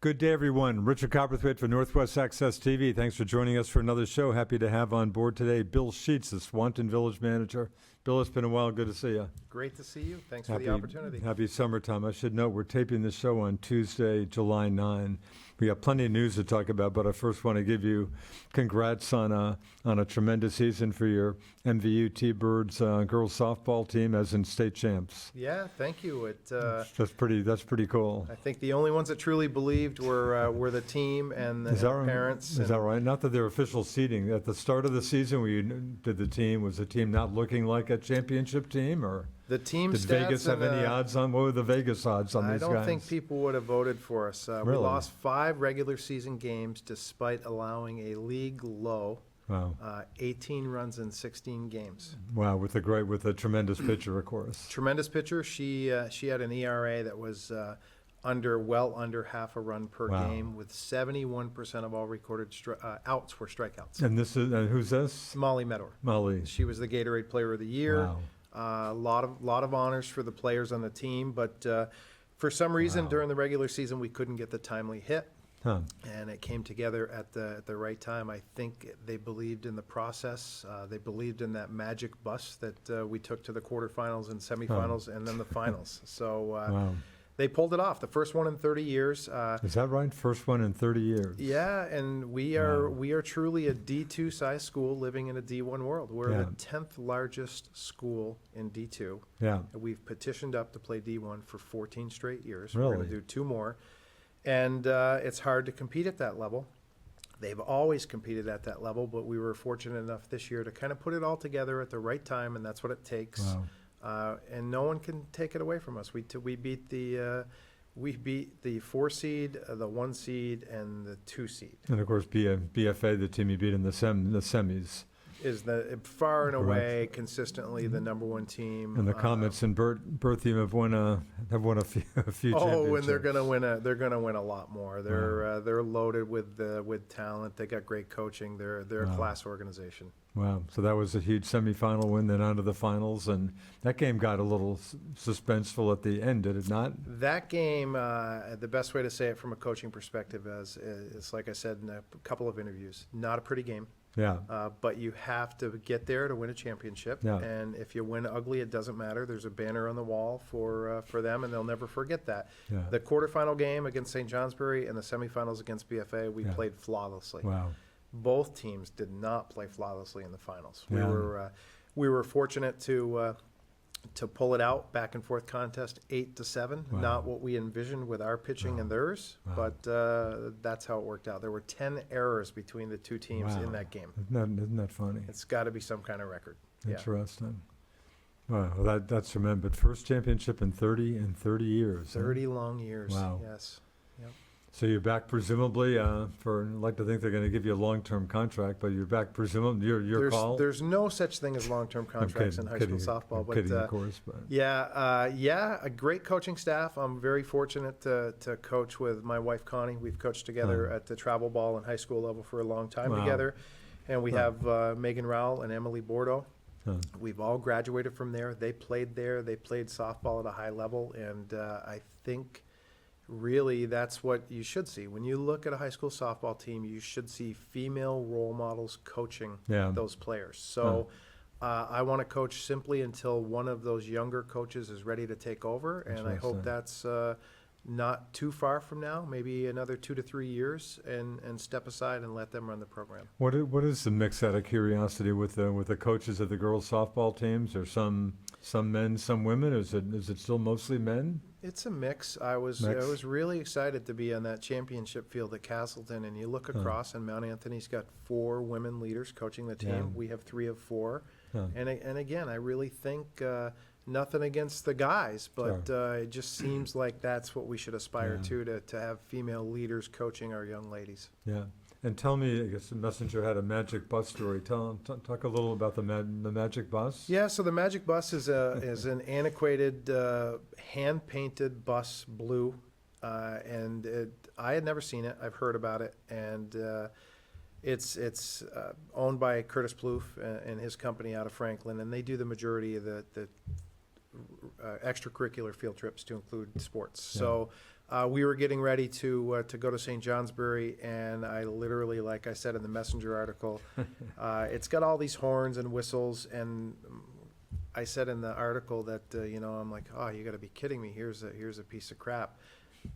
Good day, everyone. Richard Cowperthwait for Northwest Access TV. Thanks for joining us for another show. Happy to have on board today Bill Sheets, the Swanton Village Manager. Bill, it's been a while. Good to see you. Great to see you. Thanks for the opportunity. Happy summertime. I should note we're taping this show on Tuesday, July 9. We have plenty of news to talk about, but I first want to give you congrats on a tremendous season for your MVU T-Birds girls softball team as in state champs. Yeah, thank you. That's pretty cool. I think the only ones that truly believed were the team and the parents. Is that right? Not that they're official seeding. At the start of the season, when you did the team, was the team not looking like a championship team, or the team did Vegas have any odds on? What were the Vegas odds on these guys? I don't think people would have voted for us. Really? We lost 5 regular season games despite allowing a league low. Wow. 18 runs in 16 games. Wow, with a tremendous pitcher, of course. Tremendous pitcher. She had an ERA that was well under half a run per game, with 71% of all recorded outs were strikeouts. And this is who's this? Molly Medor. Molly. She was the Gatorade Player of the Year. Wow. A lot of honors for the players on the team, but for some reason during the regular season we couldn't get the timely hit. Huh. And it came together at the right time. I think they believed in the process. They believed in that magic bus that we took to the quarterfinals and semifinals and then the finals. So wow. They pulled it off. The first one in 30 years. Is that right? First one in 30 years. Yeah, and we are truly a D2 size school living in a D1 world. We're the 10th largest school in D2. Yeah. We've petitioned up to play D1 for 14 straight years. Really? We're going to do 2 more. And it's hard to compete at that level. They've always competed at that level, but we were fortunate enough this year to kind of put it all together at the right time, and that's what it takes. Wow. And no one can take it away from us. We beat the 4 seed, the 1 seed, and the 2 seed. And of course, BFA, the team you beat in the semis, is the far and away consistently the number 1 team. And the Comets and Burt team have won a few championships. Oh, and they're gonna win a lot more. They're loaded with talent. They got great coaching. They're a class organization. Wow. So that was a huge semifinal win, then on to the finals, and that game got a little suspenseful at the end, did it not? That game, the best way to say it from a coaching perspective is like I said in a couple of interviews, not a pretty game. Yeah. But you have to get there to win a championship. Yeah. And if you win ugly, it doesn't matter. There's a banner on the wall for them, and they'll never forget that. Yeah. The quarterfinal game against St. Johnsbury and the semifinals against BFA, we played flawlessly. Wow. Both teams did not play flawlessly in the finals. Yeah. We were fortunate to pull it out, back and forth contest 8-7. Wow. Not what we envisioned with our pitching and theirs, but that's how it worked out. There were 10 errors between the 2 teams in that game. Isn't that funny? It's got to be some kind of record. Interesting. Yeah. Well, that's tremendous. But first championship in 30 years. 30 long years. Wow. Yes. Yep. So you're back presumably I'd like to think they're going to give you a long-term contract, but you're back presumably your call. There's no such thing as long-term contracts in high school softball. Kidding, of course, but a great coaching staff. I'm very fortunate to coach with my wife Connie. We've coached together at the travel ball and high school level for a long time together, and we have Megan Rowell and Emily Bordeaux. We've all graduated from there. They played there. They played softball at a high level, and I think really that's what you should see. When you look at a high school softball team, you should see female role models coaching those players. So I want to coach simply until one of those younger coaches is ready to take over, and I hope that's not too far from now, maybe another 2 to 3 years, and step aside and let them run the program. What is the mix, out of curiosity, with the coaches of the girls softball teams? Are some men, some women? Is it still mostly men? It's a mix. I was really excited to be on that championship field at Castleton, and you look across, and Mount Anthony's got 4 women leaders coaching the team. Yeah. We have 3 of 4, and again, I really think nothing against the guys, but it just seems like that's what we should aspire to have female leaders coaching our young ladies. Yeah. And tell me, I guess the messenger had a magic bus story. Talk a little about the magic bus. Yeah, so the magic bus is an antiquated hand-painted bus, blue, and I had never seen it. I've heard about it, and it's owned by Curtis Plouffe and his company out of Franklin, and they do the majority of the extracurricular field trips to include sports. Yeah. So we were getting ready to go to St. Johnsbury, and I literally, like I said in the Messenger article, it's got all these horns and whistles, and I said in the article that I'm like, oh, you got to be kidding me! Here's a piece of crap.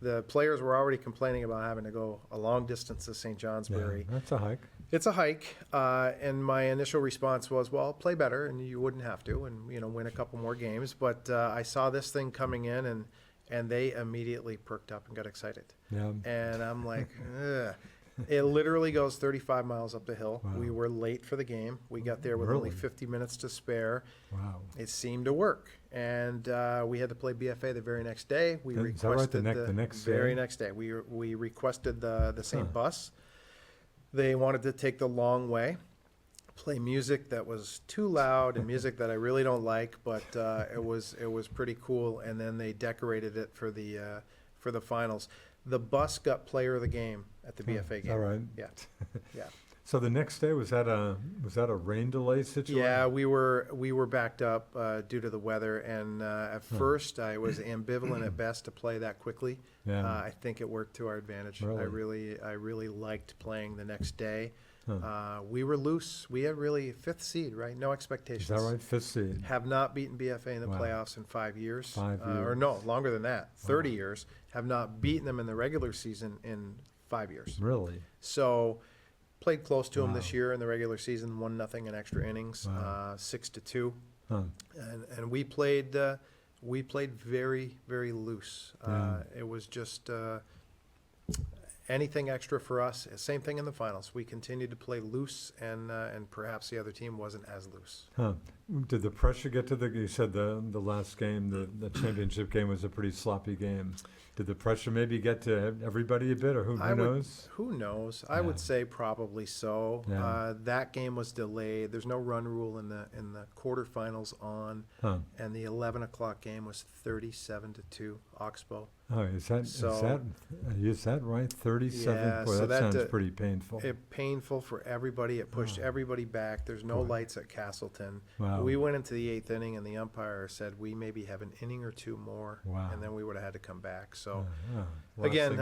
The players were already complaining about having to go a long distance to St. Johnsbury. Yeah, that's a hike. It's a hike, and my initial response was, well, play better, and you wouldn't have to, and win a couple more games. But I saw this thing coming in, and they immediately perked up and got excited. Yeah. And I'm like, ugh. It literally goes 35 miles up the hill. Wow. We were late for the game. We got there with only 50 minutes to spare. Wow. It seemed to work. And we had to play BFA the very next day. We requested the next very next day. We requested the same bus. They wanted to take the long way, play music that was too loud and music that I really don't like, but it was pretty cool. And then they decorated it for the finals. The bus got player of the game at the BFA game. All right. Yeah. Yeah. So the next day, was that a rain delay situation? Yeah, we were backed up due to the weather, and at first I was ambivalent at best to play that quickly. Yeah. I think it worked to our advantage. Really? I really liked playing the next day. Huh. We were loose. We had really 5th seed, right? No expectations. Is that right? 5th seed. Have not beaten BFA in the playoffs in 5 years. 5 years. Or no, longer than that. 30 years. Have not beaten them in the regular season in 5 years. Really? So played close to them this year in the regular season, 1-0 in extra innings, 6-2. Huh. And we played very, very loose. It was just anything extra for us. Same thing in the finals. We continued to play loose, and perhaps the other team wasn't as loose. Huh. Did the pressure get to you said the last game, the championship game was a pretty sloppy game. Did the pressure maybe get to everybody a bit, or who knows? Who knows? I would say probably so. Yeah. That game was delayed. There's no run rule in the quarterfinals on, and the 11 o'clock game was 37-2 Oxbow. Oh, is that right? 37. Yeah, Boy, so that sounds pretty painful. Painful for everybody. It pushed everybody back. There's no lights at Castleton. Wow. We went into the 8th inning, and the umpire said we maybe have an inning or two more, and then we would have had to come back. So, again,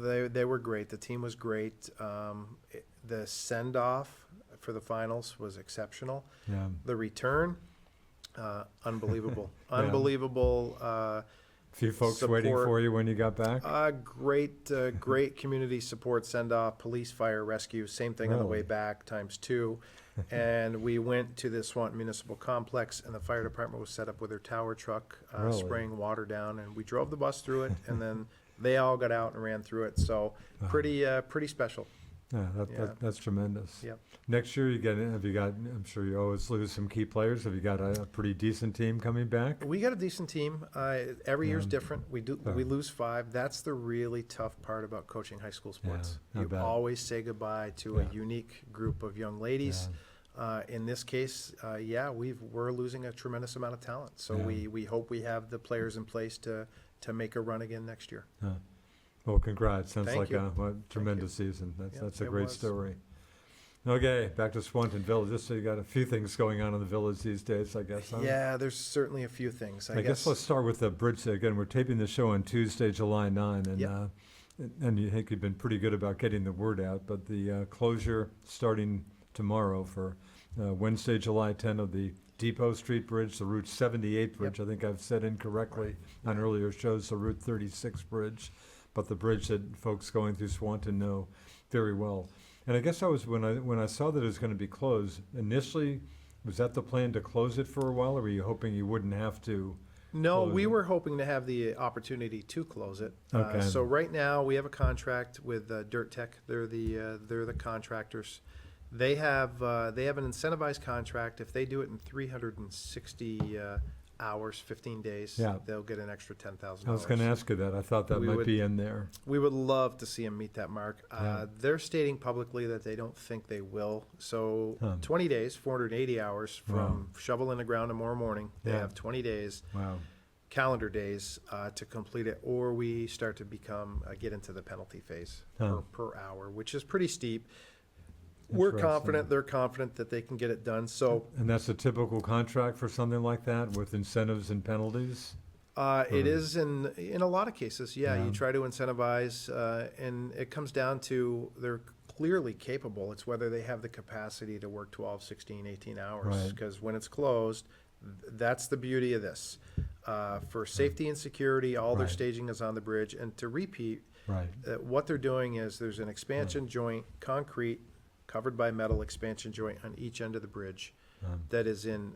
they were great. The team was great. The send-off for the finals was exceptional. Yeah. The return, unbelievable. Unbelievable. Few folks support. Waiting for you when you got back? Great community support, send-off, police, fire, rescue, same thing on the way back, ×2. And we went to the Swanton Municipal Complex, and the fire department was set up with their tower truck, spraying water down, and we drove the bus through it, and then they all got out and ran through it. So pretty special. Yeah, that's tremendous. Yep. Next year, I'm sure you always lose some key players. Have you got a pretty decent team coming back? We got a decent team. Every year's different. We lose 5. That's the really tough part about coaching high school sports. You always say goodbye to a unique group of young ladies. In this case, we're losing a tremendous amount of talent. So we hope we have the players in place to make a run again next year. Well, congrats. Sounds like a tremendous season. That's a great story. Okay, back to Swanton Village. Just so you got a few things going on in the village these days, I guess. Huh? Yeah, there's certainly a few things. I guess let's start with the bridge. Again, we're taping the show on Tuesday, July 9, and you think you've been pretty good about getting the word out. But the closure starting tomorrow for Wednesday, July 10 of the Depot Street Bridge, the Route 78 bridge. I think I've said incorrectly on earlier shows, the Route 36 bridge. But the bridge that folks going through Swanton know very well. And I guess when I saw that it was going to be closed, initially, was that the plan to close it for a while, or were you hoping you wouldn't have to? No, we were hoping to have the opportunity to close it. Okay. So right now we have a contract with Dirt Tech. They're the contractors. They have an incentivized contract. If they do it in 360 hours, 15 days, they'll get an extra $10,000. I was going to ask you that. I thought that might be in there. We would love to see them meet that mark. They're stating publicly that they don't think they will. So 20 days, 480 hours from shovel in the ground tomorrow morning. They have 20 days, calendar days, to complete it, or we start to get into the penalty phase per hour, which is pretty steep. We're Interesting. confident, they're confident that they can get it done. So And that's a typical contract for something like that with incentives and penalties? it is in a lot of cases. Yeah, Yeah. you try to incentivize, and it comes down to they're clearly capable. It's whether they have the capacity to work 12, 16, 18 hours. Right. Because when it's closed, that's the beauty of this. For safety and security, all their Right. staging is on the bridge. And to repeat, Right. what they're doing is there's an expansion joint, concrete, covered by metal expansion joint on each end of the bridge that is in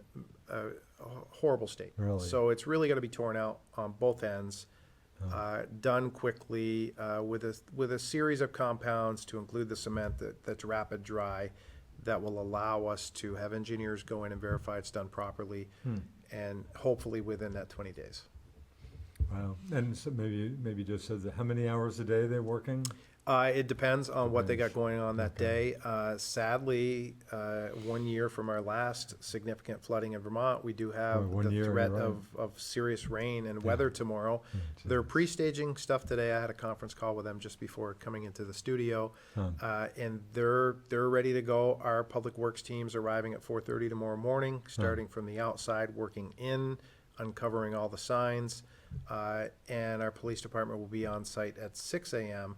a horrible state. Really? So it's really got to be torn out on both ends, done quickly with a series of compounds to include the cement that's rapid dry that will allow us to have engineers go in and verify it's done properly and hopefully within that 20 days. Wow. And so maybe just says how many hours a day they're working? It depends on what they got Depends. going on that day. Sadly, 1 year from our last significant flooding in Vermont, we do have 1 the year, threat you're right. of serious rain and weather tomorrow. They're pre-staging stuff today. I had a conference call with them just before coming into the studio, and they're ready to go. Our public works team's arriving at 4:30 tomorrow morning, starting from the outside, working in, uncovering all the signs, and our police department will be on site at 6 a.m.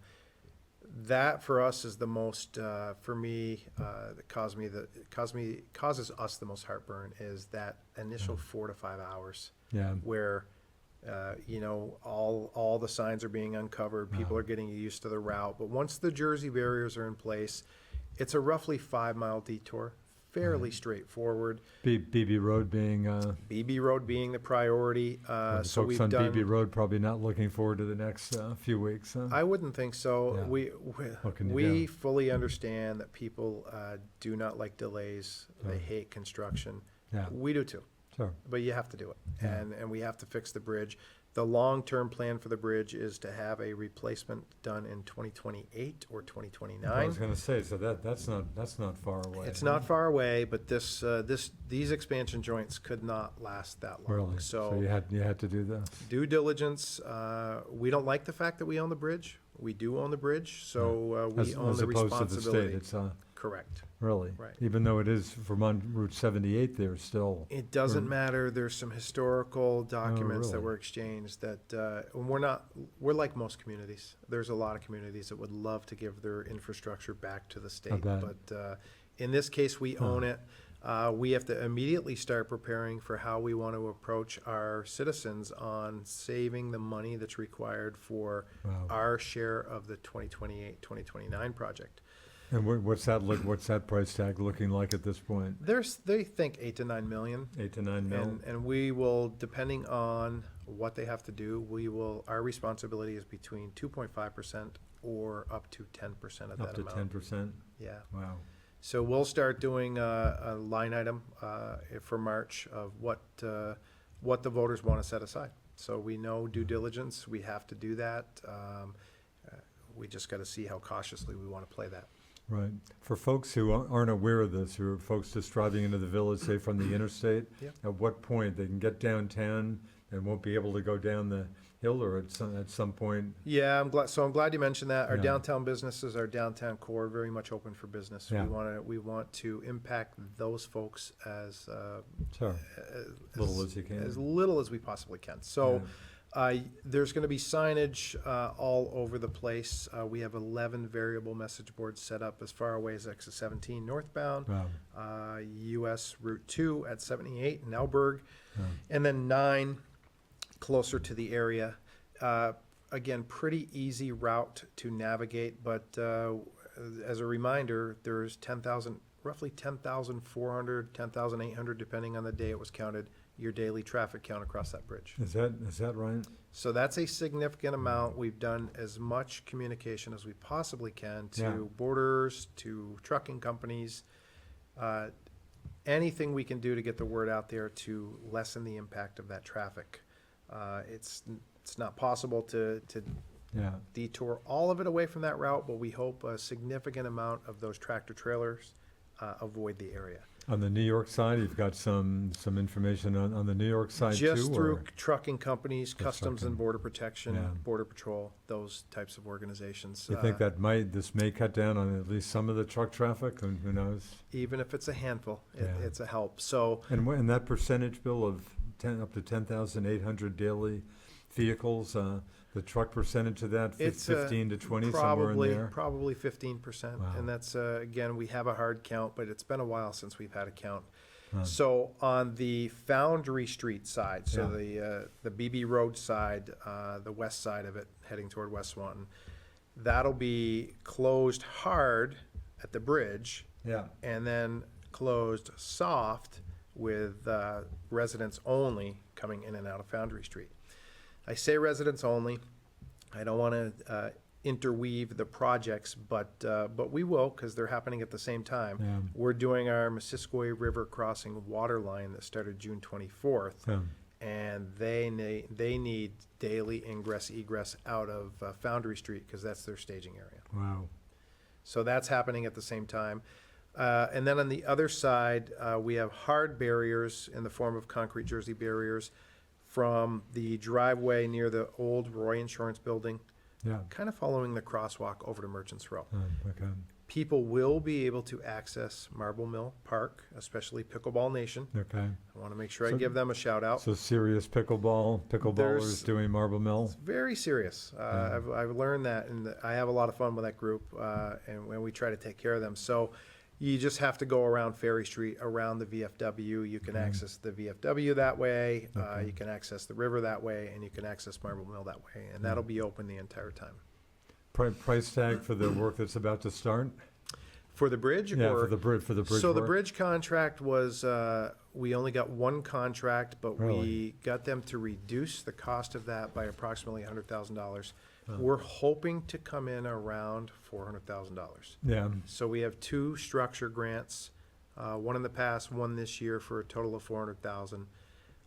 That for us is the most, for me, that causes us the most heartburn is that initial 4 to 5 hours Yeah. where, all the signs are being uncovered, people are getting used to the route. But once the Jersey barriers are in place, it's a roughly 5-mile detour, fairly straightforward. BB Road being, BB Road being the priority. So folks we've on done. BB Road probably not looking forward to the next few weeks. Huh? I wouldn't think so. Yeah. What can you We do? fully understand that people do not like delays. They hate construction. Yeah. We do too, Sure. but you have to do it. Yeah. And we have to fix the bridge. The long-term plan for the bridge is to have a replacement done in 2028 or I 2029. was going to say, so that's not far away. It's not far away, but these expansion joints could not last that long. Really. So you had to do this. Due diligence, we don't like the fact that we own the bridge. We do own the bridge, so we As, own as the opposed to the state, responsibility. it's Correct. really Right. even though it is Vermont Route 78, there's still It doesn't matter. There's some historical documents that really? were exchanged that we're like most communities. There's a lot of communities that would love to give their infrastructure back to the state. bet. But in this case, we own it. We have to immediately start preparing for how we want to approach our citizens on saving the money that's required for Wow. our share of the 2028, 2029 project. And what's that price tag looking like at this point? They think 8 to 9 million. 8 to 9 mil. And we will, depending on what they have to do, our responsibility is between 2.5% or up to 10% of Up that to amount. 10%. Yeah. Wow. So we'll start doing a line item for March of what the voters want to set aside. So we know due diligence, we have to do that. We just got to see how cautiously we want to play that. Right. For folks who aren't aware of this, who are folks just driving into the village, say from the interstate, Yep. at what point they can get downtown and won't be able to go down the hill, or at some point? Yeah, I'm glad you mentioned that. Our Yeah. downtown businesses, our downtown core, are very much open for business. Yeah. We want to impact those folks as Sure. Little as you can. as little as we possibly can. So. There's going to be signage all over the place. We have 11 variable message boards set up as far away as exit 17 northbound, Wow. US Route 2 at 78 in Elberg, Yeah. and then 9 closer to the area. Again, pretty easy route to navigate, but as a reminder, there's roughly 10,400, 10,800, depending on the day it was counted, your daily traffic count across that bridge. Is that right? So that's a significant amount. We've done as much communication as we possibly can to Yeah. borders, to trucking companies, anything we can do to get the word out there to lessen the impact of that traffic. It's not possible to Yeah. detour all of it away from that route, but we hope a significant amount of those tractor trailers avoid the area. On the New York side, you've got some information on the New York side too? Just through or- trucking companies, Customs and trucking. Border Protection, Yeah. Border Patrol, those types of organizations. You think this may cut down on at least some of the truck traffic? Who knows? Even if it's a handful, Yeah. it's a help. So And that percentage, Bill, of up to 10,800 daily vehicles, the truck percentage of that, It's 15 to 20, somewhere in there? probably 15%. Wow. And that's, again, we have a hard count, but it's been a while since we've had a count. Huh. So on the Foundry Street side, so Yeah. the BB Road side, the west side of it, heading toward West Swanton, that'll be closed hard at the bridge Yeah. and then closed soft with residents only coming in and out of Foundry Street. I say residents only. I don't want to interweave the projects, but we will, because they're happening at the same time. Yeah. We're doing our Missisquoi River crossing water line that started June 24th, Yeah. and they need daily ingress egress out of Foundry Street because that's their staging area. Wow. So that's happening at the same time. And then on the other side, we have hard barriers in the form of concrete jersey barriers from the driveway near the old Roy Insurance Building, Yeah. kind of following the crosswalk over to Merchants Row. Okay. People will be able to access Marble Mill Park, especially Pickleball Nation. Okay. I want to make sure I So- give them a shout out. So serious pickleballers There's- doing Marble Mill? It's very serious. I've learned that, and I have a lot of fun with that group, and when we try to take care of them. So you just have to go around Ferry Street, around the VFW. You can access the VFW that way. Okay. You can access the river that way, and you can access Marble Mill that way, and that'll be open the entire time. Price tag for the work that's about to start? For the bridge, Yeah, or for the bridge so the work? bridge contract was, we only got one contract, but we Really? got them to reduce the cost of that by approximately $100,000. Huh. We're hoping to come in around $400,000. Yeah. So we have two structure grants, one in the past, one this year, for a total of $400,000.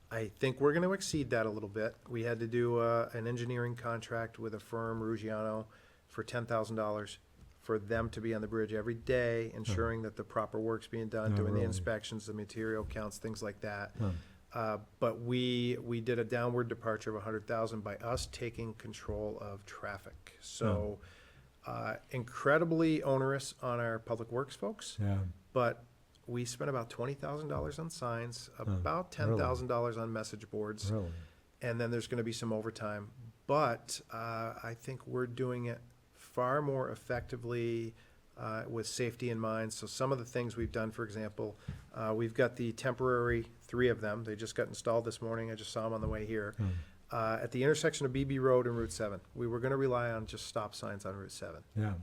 I think we're going to exceed that a little bit. We had to do an engineering contract with a firm, Ruggiano, for $10,000 for them to be on the bridge every day, ensuring that the proper work's being done, Oh, doing the really? inspections, the material counts, things like that. Huh. But we did a downward departure of $100,000 by us taking control of traffic. So incredibly onerous on our public works folks, Yeah. but we spent about $20,000 on signs, about really? $10,000 on message boards, Really? and then there's going to be some overtime. But I think we're doing it far more effectively with safety in mind. So some of the things we've done, for example, we've got the temporary, 3 of them. They just got installed this morning. I just saw them on the way here. At the intersection of BB Road and Route 7. We were going to rely on just stop signs on Route 7. Yeah.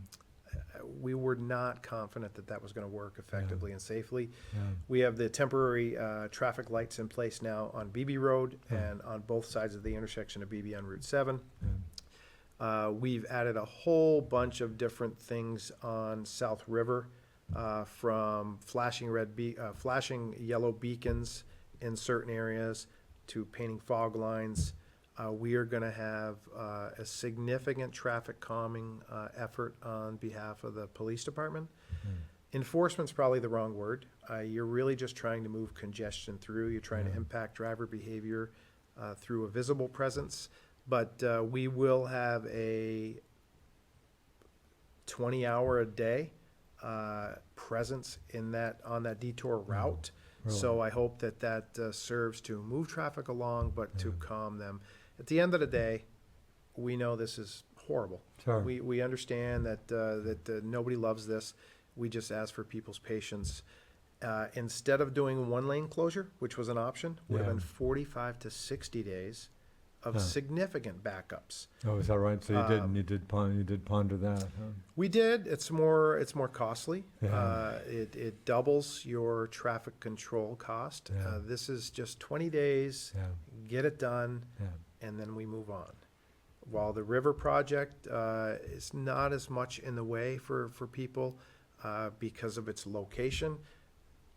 We were not confident that that was going to work effectively and safely. Yeah. We have the temporary traffic lights in place now on BB Road Yeah. and on both sides of the intersection of BB on Route 7. Yeah. We've added a whole bunch of different things on South River, from flashing flashing yellow beacons in certain areas to painting fog lines. We are going to have a significant traffic calming effort on behalf of the police department. Enforcement's probably the wrong word. You're really just trying to move congestion through. You're trying to impact driver behavior through a visible presence. But we will have a 20-hour-a-day presence in on that detour route. Really? So I hope that serves to move traffic along, but to calm them. At the end of the day, we know this is horrible. Sure. We understand that nobody loves this. We just ask for people's patience. Instead of doing one-lane closure, which was an option, would have Yeah. been 45 to 60 days of Huh. significant backups. Oh, is that right? So you did ponder that, huh? We did. It's more costly. Yeah. It doubles your traffic control cost. Yeah. This is just 20 days. Yeah. Get it done, Yeah. and then we move on. While the river project is not as much in the way for people because of its location,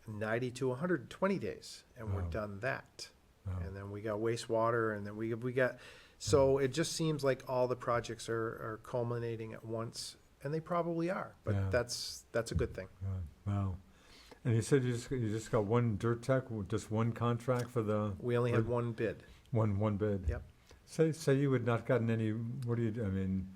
90 to 120 days, and we're Wow. done that. Wow. And then we got wastewater, and then we got, so it just seems like all the projects are culminating at once, and they probably are, but Yeah. that's a good thing. Wow. And you said you just got one dirt tech, just one contract for the We only had one bid. one bid. Yep. Say you had not gotten any. What do you? I mean,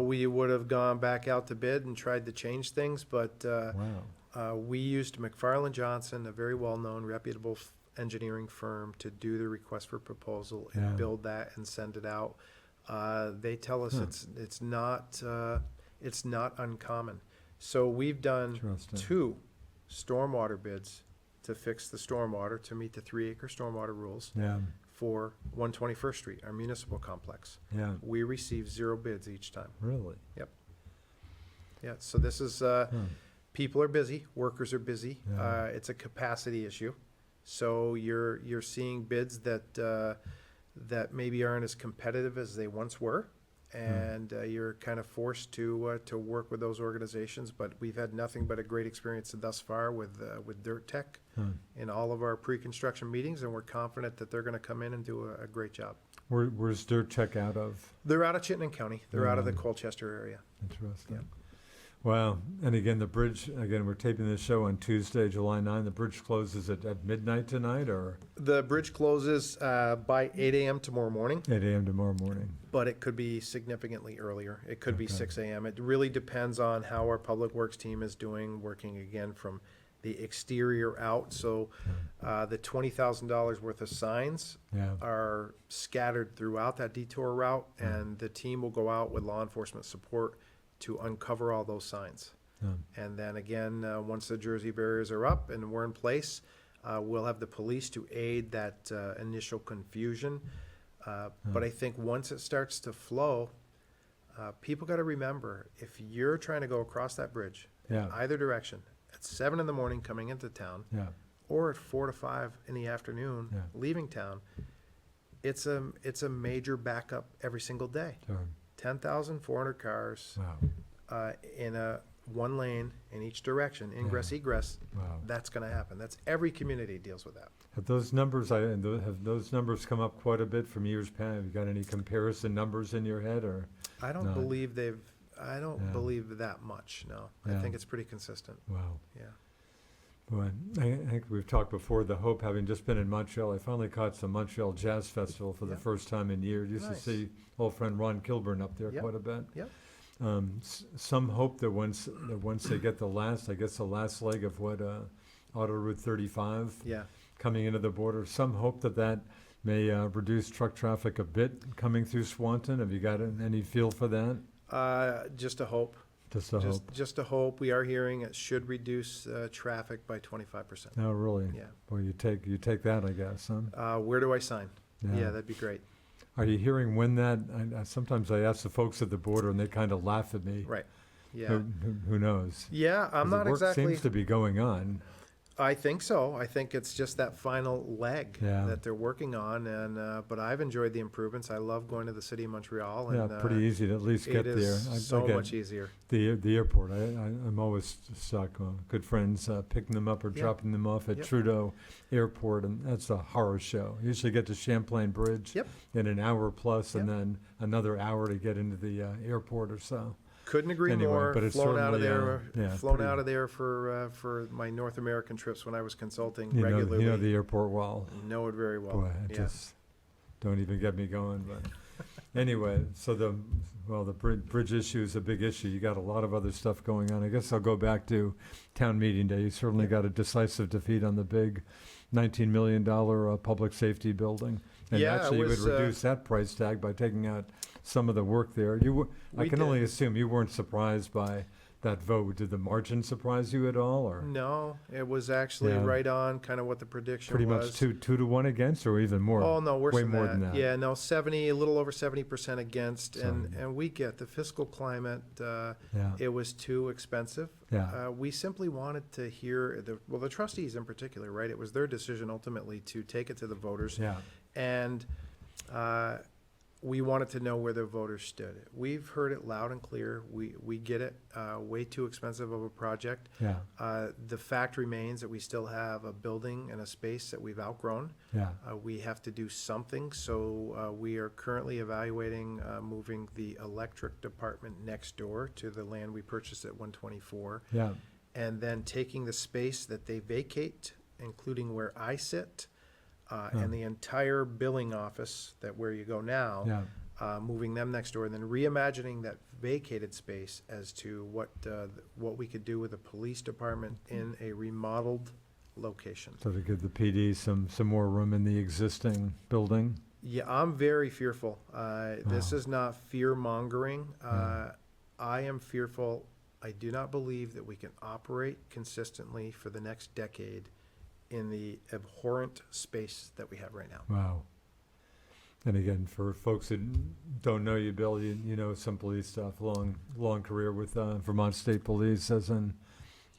We would have gone back out to bid and tried to change things, but wow. we used McFarland Johnson, a very well-known, reputable engineering firm, to do the request for proposal and Yeah. build that and send it out. They tell us it's not uncommon. So we've done Interesting. 2 stormwater bids to fix the stormwater, to meet the 3-acre stormwater rules Yeah. for 121st Street, our municipal complex. Yeah. We received 0 bids each time. Really. Yeah, so this is, people are busy, workers are busy. Yeah. It's a capacity issue. So you're seeing bids that maybe aren't as competitive as they once were. And you're kind of forced to work with those organizations. But we've had nothing but a great experience thus far with Dirt Tech in all of our pre-construction meetings. And we're confident that they're going to come in and do a great job. Where's Dirt Tech out of? They're out of Chittenden County. They're out of the Colchester area. Interesting. Yeah. Wow. And again, the bridge, we're taping this show on Tuesday, July 9. The bridge closes at midnight tonight, or The bridge closes by 8 a.m. tomorrow morning. 8 a.m. tomorrow morning? But it could be significantly earlier. It could be Okay. 6 a.m. It really depends on how our public works team is doing, working again from the exterior out. So the $20,000 worth of signs Yeah. are scattered throughout that detour route, and the team will go out with law enforcement support to uncover all those signs. Yeah. And then again, once the Jersey barriers are up and we're in place, we'll have the police to aid that initial confusion. But I think once it starts to flow, people got to remember, if you're trying to go across that bridge, Yeah. either direction, at 7 in the morning coming into town, Yeah. or at 4 to 5 in the afternoon Yeah. leaving town, it's a major backup every single day. Sure. 10,400 cars Wow. in a one lane in each direction, ingress, egress. Wow. That's going to happen. That's every community deals with that. Have those numbers come up quite a bit from years past? Have you got any comparison numbers in your head, or? I don't No. believe I don't Yeah. believe that much. No, I Yeah. think it's pretty consistent. Wow. Yeah. Boy, I think we've talked before, the hope, having just been in Montreal, I finally caught some Montreal Jazz Festival for the Yeah. first time in years. Used Nice. to see old friend Ron Kilburn up there Yep. quite a bit. Yep. Some hope that once they get the last leg of Auto Route 35 Yeah. coming into the border, some hope that may reduce truck traffic a bit coming through Swanton. Have you got any feel for that? Just a hope. Just a hope. Just a hope. We are hearing it should reduce traffic by 25%. No, really? Yeah. Well, you take that, I guess, huh? Where do I sign? Yeah, that'd be great. Are you hearing when that? Sometimes I ask the folks at the border, and they kind of laugh at me. Right. Yeah. Who knows? Yeah, I'm 'Cause not the work exactly. seems to be going on. I think so. I think it's just that final leg Yeah. that they're working on, and but I've enjoyed the improvements. I love going to the city of Montreal, Yeah, and pretty easy to at least get it there. is so Again, much easier. the airport. I'm always stuck. Good friends picking them up or Yeah. dropping them off at Yep. Trudeau Airport, and that's a horror show. You usually get to Champlain Bridge Yep. in an hour plus, and Yep. then another hour to get into the airport or so. Couldn't agree Anyway, more. but it's Flown out of certainly, there, yeah, flown pretty- out of there for my North American trips when I was consulting You regularly. know the airport well. Know it very well. Boy, yeah. just don't even get me going. But anyway, so the bridge issue is a big issue. You got a lot of other stuff going on. I guess I'll go back to town meeting day. You certainly got a decisive defeat on the big $19 million public safety building. And Yeah, it actually, you would was, reduce that price tag by taking out some of the work there. I We can did. only assume you weren't surprised by that vote. Did the margin surprise you at all, or No, it was actually Yeah. right on kind of what the prediction pretty was. much two to one against, or even more? Oh, no, worse way than more that. than that. Yeah, no, a little over 70% against, and, So- and we get the fiscal climate, Yeah, it was too expensive. yeah, We simply wanted to hear, the trustees in particular, right? It was their decision ultimately to take it to the voters, yeah. and we wanted to know where the voters stood. We've heard it loud and clear. We get it. Way too expensive of a project. Yeah, The fact remains that we still have a building and a space that we've outgrown. yeah, We have to do something, so we are currently evaluating moving the electric department next door to the land we purchased at 124. yeah, and then taking the space that they vacate, including where I sit, and the entire billing office where you go now, Yeah. moving them next door, and then reimagining that vacated space as to what we could do with the police department in a remodeled location. So to give the PD some more room in the existing building. Yeah, I'm very fearful. This Wow. is not fear-mongering. Yeah. I am fearful. I do not believe that we can operate consistently for the next decade in the abhorrent space that we have right now. Wow. And again, for folks that don't know you, Bill, you know some police stuff, long career with Vermont State Police as in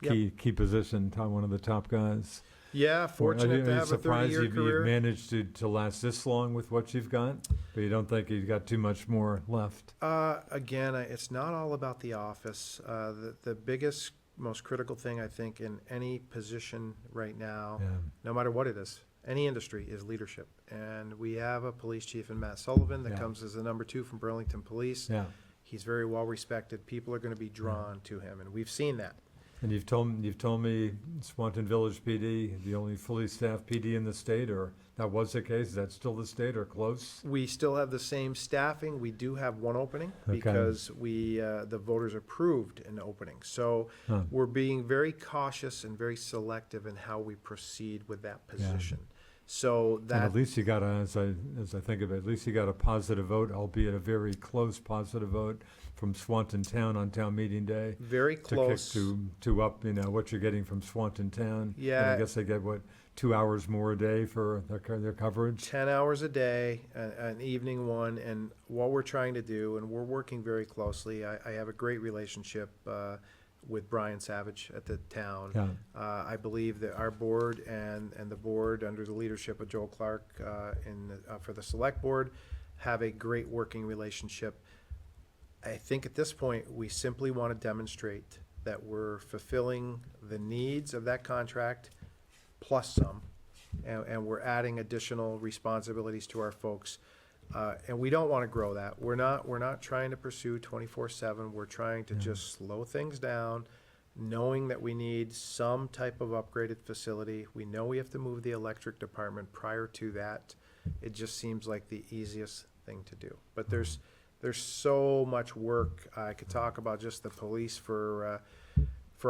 key position, one of the top guys. Yeah, fortunate to have a 30-year You've career. managed to last this long with what you've got, but you don't think you've got too much more left? Again, it's not all about the office. The biggest, most critical thing, I think, in any position right now, Yeah. no matter what it is, any industry, is leadership. And we have a police chief in Matt Sullivan that Yeah. comes as the number 2 from Burlington Police. Yeah. He's very well respected. People are going to be drawn to him, and we've seen that. And you've told me Swanton Village PD, the only fully staffed PD in the state, or that was the case? Is that still the state or close? We still have the same staffing. We do have one opening Okay. because the voters approved an opening. So Huh. we're being very cautious and very selective in how we proceed with that position. So And that, at least you got as I think of it, at least you got a positive vote, albeit a very close positive vote from Swanton Town on town meeting day. very close. To kick to up, what you're getting from Swanton Town. And Yeah. I guess they get, 2 hours more a day for their coverage? 10 hours a day, an evening one, and what we're trying to do, and we're working very closely. I have a great relationship with Brian Savage at the town. Yeah. I believe that our board and the board, under the leadership of Joel Clark for the select board, have a great working relationship. I think at this point, we simply want to demonstrate that we're fulfilling the needs of that contract plus some, and we're adding additional responsibilities to our folks. And we don't want to grow that. We're not trying to pursue 24/7. We're trying to just slow things down, knowing that we need some type of upgraded facility. We know we have to move the electric department prior to that. It just seems like the easiest thing to do. But there's so much work. I could talk about just the police for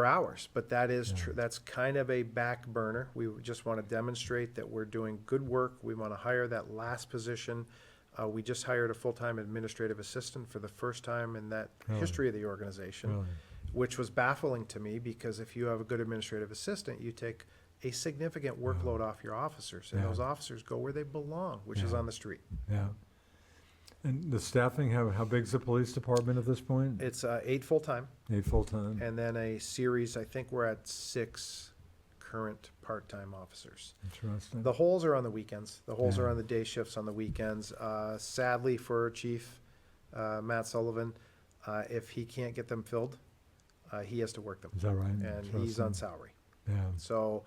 hours, but that is that's kind of a back burner. We just want to demonstrate that we're doing good work. We want to hire that last position. We just hired a full-time administrative assistant for the first time in that history of the organization, Really? which was baffling to me, because if you have a good administrative assistant, you take a significant workload off your officers, and Yeah. those officers go where they belong, which is Yeah. on the street. Yeah. And the staffing, how big's the police department at this point? It's 8 full-time, 8 full-time? and then a series, I think we're at 6 current part-time officers. Interesting. The holes are on the weekends. The holes Yeah. are on the day shifts on the weekends. Sadly for Chief Matt Sullivan, if he can't get them filled, he has to work them, Is that right? and he's on Interesting. salary. Yeah. So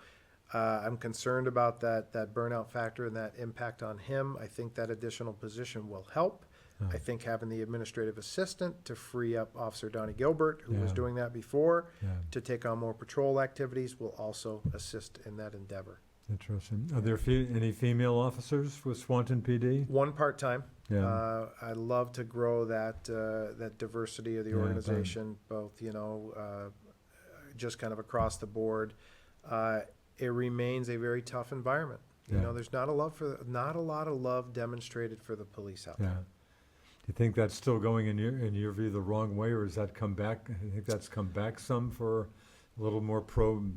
I'm concerned about that burnout factor and that impact on him. I think that additional position will help. Yeah. I think having the administrative assistant to free up Officer Donnie Gilbert, who was Yeah. doing that before, Yeah. to take on more patrol activities, will also assist in that endeavor. Interesting. Are there any female officers with Swanton PD? One part-time. Yeah. I love to grow that diversity of the Yeah, organization, both, just kind of across the board. It remains a very tough environment. Yeah. There's not a lot of love demonstrated for the police out there. Yeah. Do you think that's still going in your view the wrong way, or has that come back? I think that's come back some for a little more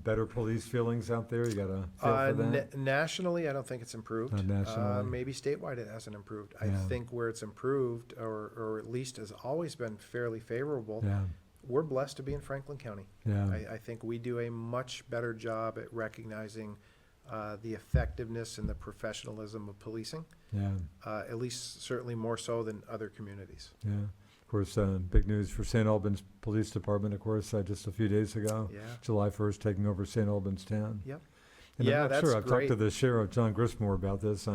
better police feelings out there. You got to feel for that. Nationally, I don't think it's improved. Not nationally. Maybe statewide it hasn't improved. I Yeah. think where it's improved, or at least has always been fairly favorable, Yeah. we're blessed to be in Franklin County. Yeah. I think we do a much better job at recognizing the effectiveness and the professionalism of policing, Yeah. at least certainly more so than other communities. Yeah. Of course, big news for St. Albans Police Department, of course, just a few days ago. Yeah. July 1st, taking over St. Albans Town. Yep. And Yeah, I'm not that's sure. I've talked to great. the sheriff, John Grismore, about this.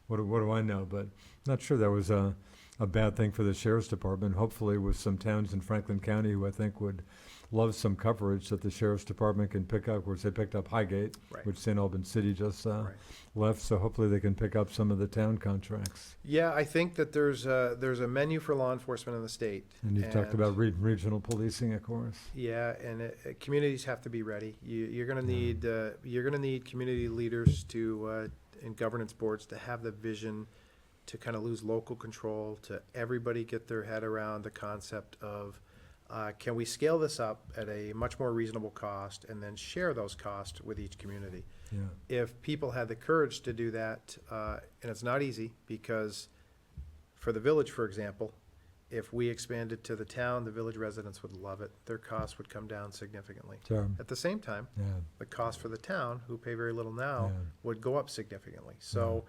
what do I know? But not sure that was a bad thing for the sheriff's department. Hopefully with some towns in Franklin County who I think would love some coverage that the sheriff's department can pick up, whereas they picked up Highgate, Right. which St. Albans City just Right. left. So hopefully they can pick up some of the town contracts. Yeah, I think that there's a menu for law enforcement in the state. And you've talked about regional policing, of course. Yeah, and communities have to be ready. You're going to need community leaders to and governance boards to have the vision to kind of lose local control, to everybody get their head around the concept of can we scale this up at a much more reasonable cost and then share those costs with each community. Yeah. If people had the courage to do that, and it's not easy because for the village, for example, if we expanded to the town, the village residents would love it. Their costs would come down significantly. Sure. At the same time, Yeah. the cost for the town, who pay very little now, Yeah. would go up significantly. So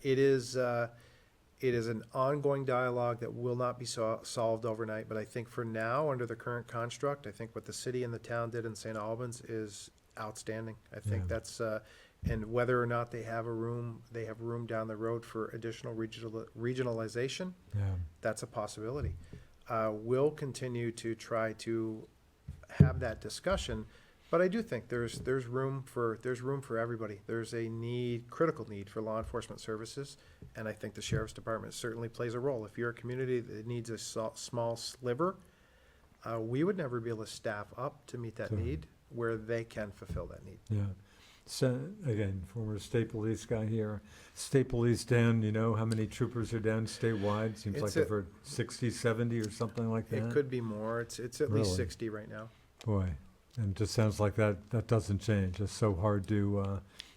it is an ongoing dialogue that will not be solved overnight. But I think for now, under the current construct, I think what the city and the town did in St. Albans is outstanding. I think Yeah. that's and whether or not they have room down the road for additional regionalization. Yeah. That's a possibility. We'll continue to try to have that discussion, but I do think there's room for everybody. There's a critical need for law enforcement services, and I think the sheriff's department certainly plays a role. If you're a community that needs a small sliver, we would never be able to staff up to meet that Sure. need where they can fulfill that need. Yeah. So, again, former state police guy here. State police down, you know how many troopers are down statewide? Seems like It's over 60, 70 or something like that. It could be more. It's at Really? least 60 right now. Boy, and it just sounds like that doesn't change. It's so hard to,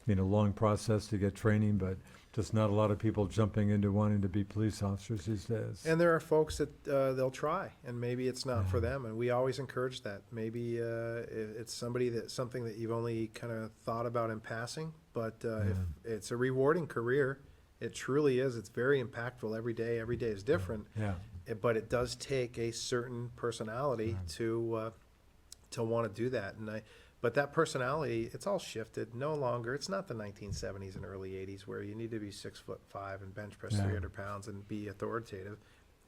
a long process to get training, but just not a lot of people jumping into wanting to be police officers these days. And there are folks that they'll try, and maybe it's not for Yeah. them, and we always encourage that. Maybe it's something that you've only kind of thought about in passing, but if it's a rewarding career, it truly is. It's very impactful every day. Every day is different, Yeah. but it does take a certain personality Right. to want to do that. But that personality, it's all shifted. No longer, it's not the 1970s and early 80s where you need to be 6'5" and bench press Yeah. 300 pounds and be authoritative.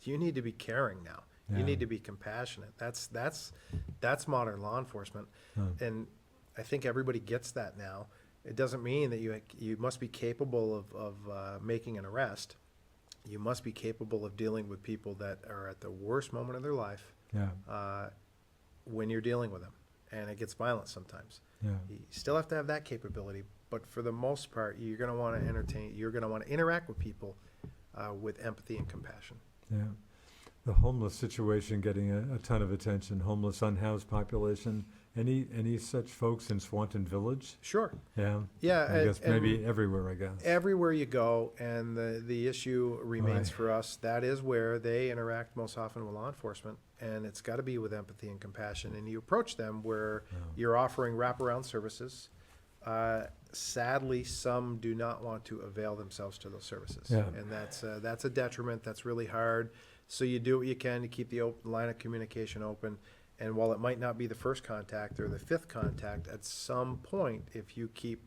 You need to be caring now. Yeah. You need to be compassionate. That's modern law enforcement, Huh. and I think everybody gets that now. It doesn't mean that you must be capable of making an arrest. You must be capable of dealing with people that are at the worst moment of their life Yeah. when you're dealing with them, and it gets violent sometimes. Yeah. You still have to have that capability, but for the most part, you're going to want to entertain. You're going to want to interact with people with empathy and compassion. Yeah. The homeless situation getting a ton of attention. Homeless, unhoused population. Any such folks in Swanton Village? Sure. Yeah. Yeah. I guess and maybe everywhere, I guess. everywhere you go, and the issue remains Right. for us. That is where they interact most often with law enforcement, and it's got to be with empathy and compassion. And you approach them where Yeah. you're offering wraparound services. Sadly, some do not want to avail themselves to those services, Yeah. and that's a detriment. That's really hard. So you do what you can to keep the line of communication open. And while it might not be the first contact or the fifth contact, at some point, if you keep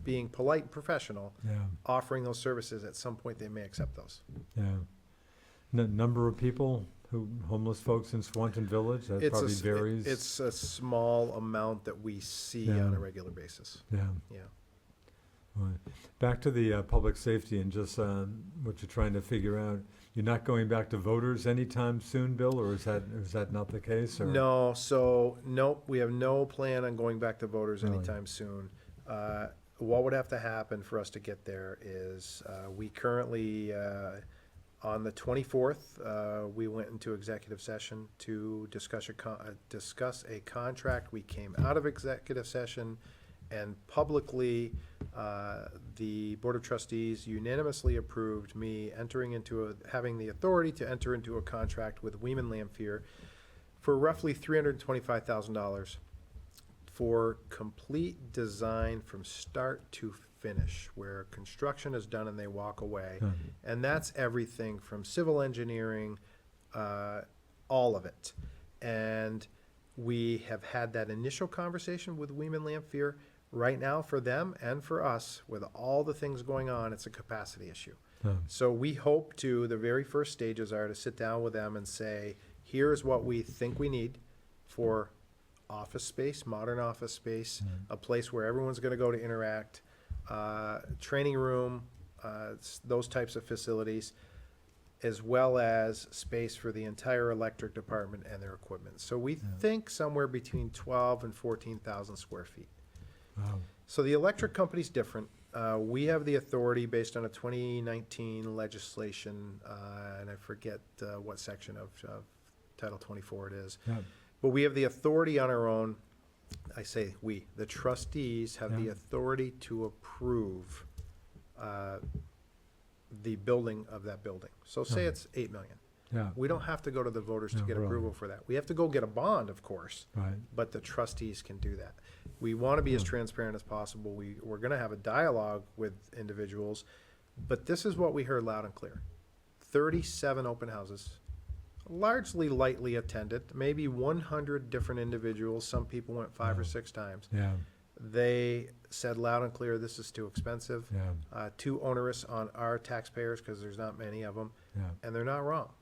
being polite and professional, Yeah. offering those services, at some point they may accept those. Yeah. Number of people homeless folks in Swanton Village? That probably varies. It's a small amount that we see Yeah. on a regular basis. Yeah. Yeah. Right. Back to the public safety and just what you're trying to figure out. You're not going back to voters anytime soon, Bill, or is that not the case? Or? No, so nope, we have no plan on going back to voters Really? anytime soon. What would have to happen for us to get there is we currently, on the 24th, we went into executive session to discuss a contract. We came out of executive session, and publicly, the Board of Trustees unanimously approved me having the authority to enter into a contract with Weeman Lamphere for roughly $325,000 for complete design from start to finish, where construction is done and they walk away. Hmm. And that's everything from civil engineering, all of it. And we have had that initial conversation with Weeman Lamphere. Right now, for them and for us, with all the things going on, it's a capacity issue. Yeah. So we hope to, the very first stages are to sit down with them and say, here's what we think we need for office space, modern office space, a place where everyone's gonna go to interact, training room, those types of facilities, as well as space for the entire electric department and their equipment. So we think somewhere between 12 and 14,000 square feet. Wow. So the electric company's different. We have the authority based on a 2019 legislation, and I forget what section of Title 24 it is. Yeah. But we have the authority on our own. I say we, the trustees have the Yeah. authority to approve the building of that building. So say it's 8 million. Yeah. We don't have to go to the voters to No, get really. approval for that. We have to go get a bond, of course, Right. but the trustees can do that. We want to be as transparent as possible. We're going to have a dialogue with individuals, but this is what we heard loud and clear. 37 open houses, largely lightly attended, maybe 100 different individuals. Some people went 5 or 6 times. Yeah. They said loud and clear, this is too expensive, Yeah. too onerous on our taxpayers because there's not many of them, Yeah. and they're not wrong.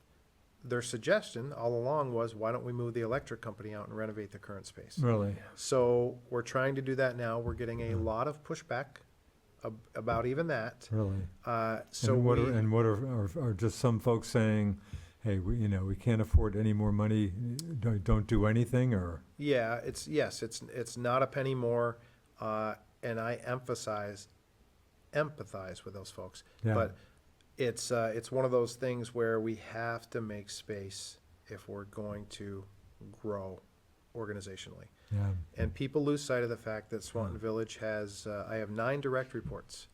Their suggestion all along was, why don't we move the electric company out and renovate the current space? Really. So we're trying to do that now. We're getting a lot of pushback about even that. Really. So and what we, are just some folks saying, hey, we can't afford any more money. Don't do anything, or yeah, it's not a penny more, and I empathize with those folks. Yeah. But it's one of those things where we have to make space if we're going to grow organizationally. yeah. And people lose sight of the fact that Swanton Village has, I have 9 direct reports.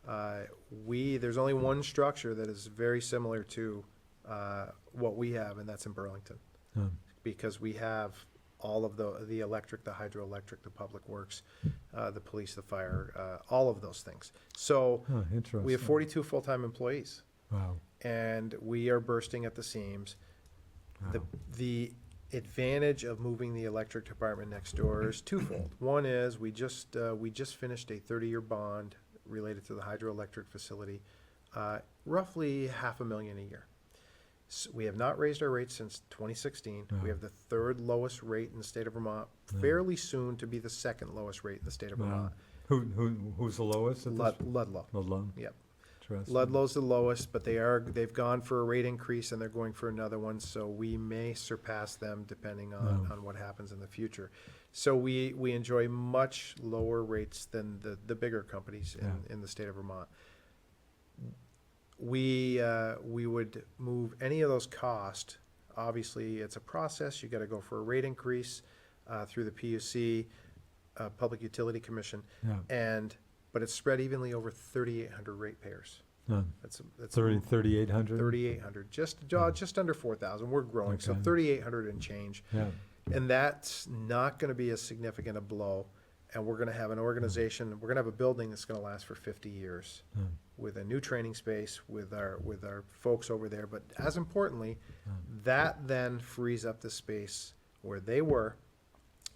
There's only one structure that is very similar to what we have, and that's in Burlington. Because we have all of the electric, the hydroelectric, the public works, the police, the fire, all of those things. So Interesting. we have 42 full-time employees, Wow. and we are bursting at the seams. Wow. The advantage of moving the electric department next door is twofold. One is we just finished a 30-year bond related to the hydroelectric facility, roughly $500,000 a year. So we have not raised our rates since 2016. No. We have the 3rd lowest rate in the state of Vermont, No. fairly soon to be the 2nd lowest rate in the state of Vermont. Who's the lowest? At this? Ludlow. Ludlow. Yep. Interesting. Ludlow's the lowest, but they've gone for a rate increase and they're going for another one, so we may surpass them depending on what happens in the future. So we enjoy much lower rates than the bigger companies in the state of Vermont. We would move any of those costs. Obviously, it's a process. You got to go for a rate increase through the PUC, Public Utility Commission, Yeah. but it's spread evenly over 3,800 ratepayers. That's 3,800. 3,800, just under 4,000. We're growing, so Okay. 3,800 and change, Yeah. and that's not going to be as significant a blow. And we're going to have an organization. We're going to have a building that's going to last for 50 years, with a new training space, with our folks over there. But as importantly, that then frees up the space where they were,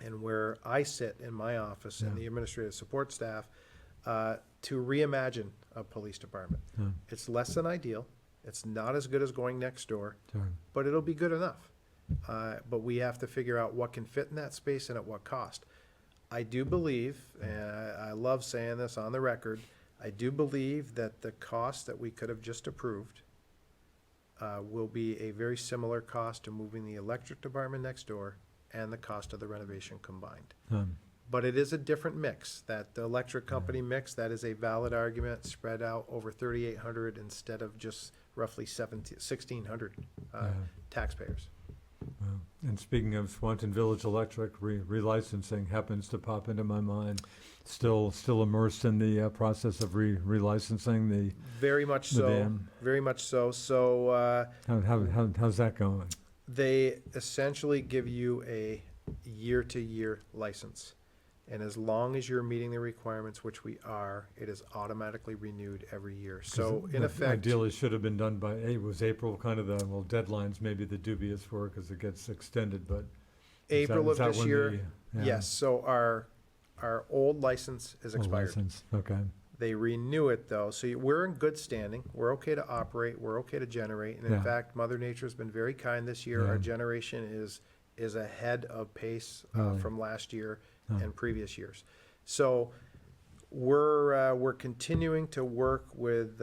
and where I sit in my office and the administrative support staff, to reimagine a police department. It's less than ideal. It's not as good as going next door, Sure. but it'll be good enough. But we have to figure out what can fit in that space and at what cost. I do believe, and I love saying this on the record, I do believe that the cost that we could have just approved will be a very similar cost to moving the electric department next door and the cost of the renovation combined. But it is a different mix. That the electric company mix, that is a valid argument, spread out over 3,800 instead of just roughly 1,600 taxpayers. Wow. And speaking of Swanton Village Electric, relicensing happens to pop into my mind. Still immersed in the process of relicensing the Very much the so. dam. Very much so. So How's that going? they essentially give you a year-to-year license. And as long as you're meeting the requirements, which we are, it is automatically renewed every year. So in effect, Ideally should have been done by, was April kind of the, deadline's maybe the dubious for because it gets extended, but. April is of that this when year, yes. So our our old license is Oh, expired. license. Okay. They renew it though, so we're in good standing. We're okay to operate. We're okay to generate. And in Yeah. fact, Mother Nature's been very kind this year. Yeah. Our generation is ahead of pace Really? from last year Oh. and previous years. So we're continuing to work with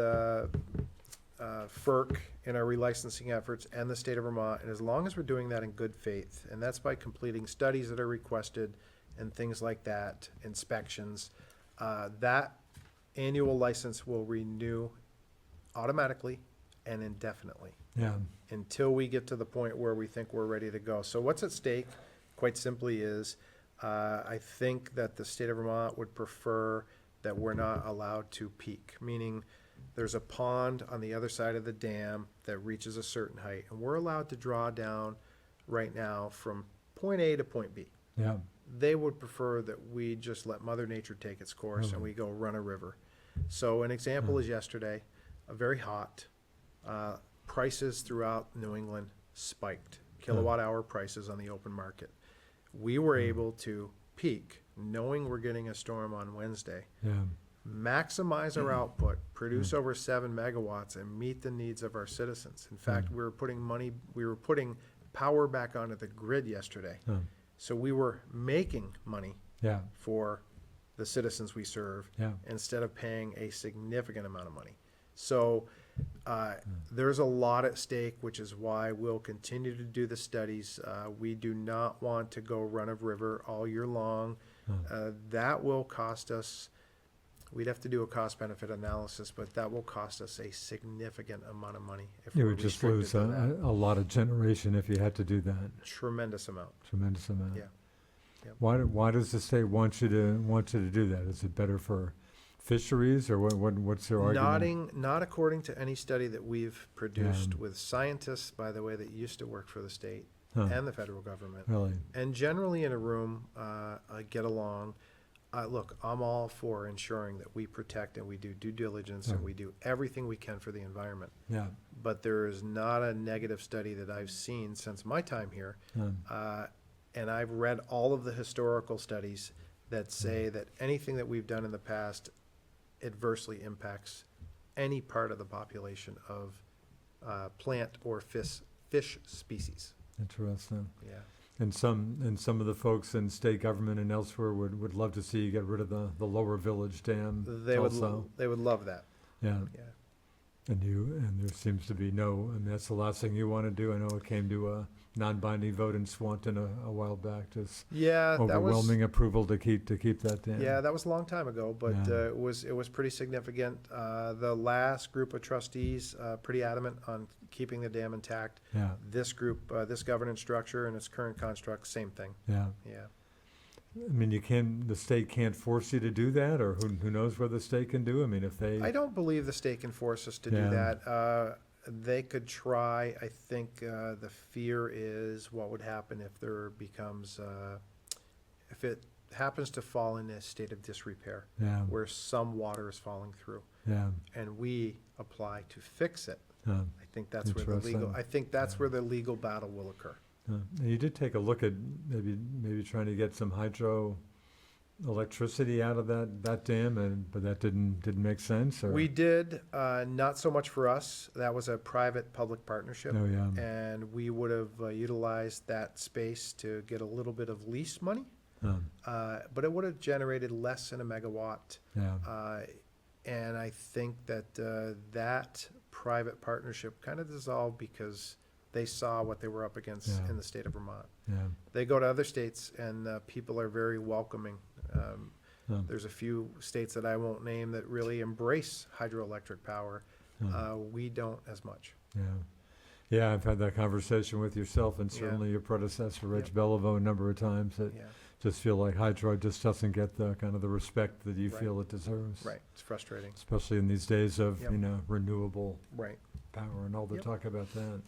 FERC in our relicensing efforts and the state of Vermont. And as long as we're doing that in good faith, and that's by completing studies that are requested and things like that, inspections, that annual license will renew automatically and indefinitely Yeah. until we get to the point where we think we're ready to go. So what's at stake, quite simply, is I think that the state of Vermont would prefer that we're not allowed to peak, meaning there's a pond on the other side of the dam that reaches a certain height, and we're allowed to draw down right now from point A to point B. Yeah. They would prefer that we just let Mother Nature take its course and we go run a river. So an example is yesterday, very hot, prices throughout New England spiked, kilowatt hour prices on the open market. We were able to peak, knowing we're getting a storm on Wednesday, Yeah. maximize our output, produce over 7 megawatts, and meet the needs of our citizens. In fact, we were putting power back onto the grid yesterday. Oh. So we were making money Yeah. for the citizens we serve Yeah. instead of paying a significant amount of money. So there's a lot at stake, which is why we'll continue to do the studies. We do not want to go run of river all year long. That will cost us, we'd have to do a cost benefit analysis, but that will cost us a significant amount of money if You we're would just restricted lose to that. a lot of generation if you had to do that. Tremendous amount. Tremendous amount. Yeah. Yep. Why does the state want you to do that? Is it better for fisheries, or what's their argument? Not according to any study that we've produced with scientists, by the way, that used to work for the state Huh. and the federal government, Really? and generally in a room get along. Look, I'm all for ensuring that we protect and we do due diligence and we do everything we can for the environment. Yeah. But there is not a negative study that I've seen since my time here. And I've read all of the historical studies that say that anything that we've done in the past adversely impacts any part of the population of plant or fish species. Interesting. Yeah. And some of the folks in state government and elsewhere would love to see you get rid of the lower village dam They would also. they would love that. Yeah. Yeah. And there seems to be no, I mean, that's the last thing you want to do. I know it came to a non-binding vote in Swanton a while back, just Yeah, that was overwhelming approval to keep that dam. yeah, that was a long time ago, but Yeah. it was pretty significant. The last group of trustees pretty adamant on keeping the dam intact. Yeah. This group, this governance structure and its current construct, same thing. Yeah. Yeah. I mean, the state can't force you to do that, or who knows what the state can do? I mean, if they. I don't believe the state can force us to Yeah. do that. They could try. I think the fear is what would happen if there becomes, if it happens to fall in a state of disrepair, Yeah. where some water is falling through, Yeah. and we apply to fix it. Uh, I think that's where the legal. Interesting. I think that's Yeah. where the legal battle will occur. You did take a look at maybe trying to get some hydro electricity out of that dam, but that didn't make sense. Or? We did, not so much for us. That was a private-public partnership. Oh yeah. And we would have utilized that space to get a little bit of lease money, but it would have generated less than a megawatt. Yeah. And I think that that private partnership kind of dissolved because they saw what they were up against Yeah. in the state of Vermont. Yeah. They go to other states and people are very welcoming. There's a few states that I won't name that really embrace hydroelectric power. We don't as much. Yeah. Yeah, I've had that conversation with yourself and Yeah. certainly your predecessor, Reg Yep. Beliveau, a number of times, that Yeah, just feel like hydro just doesn't get the kind of the respect that you Right. feel it deserves. right. It's frustrating. Especially in these days of, Yep. renewable Right. power and all the Yep. talk about that.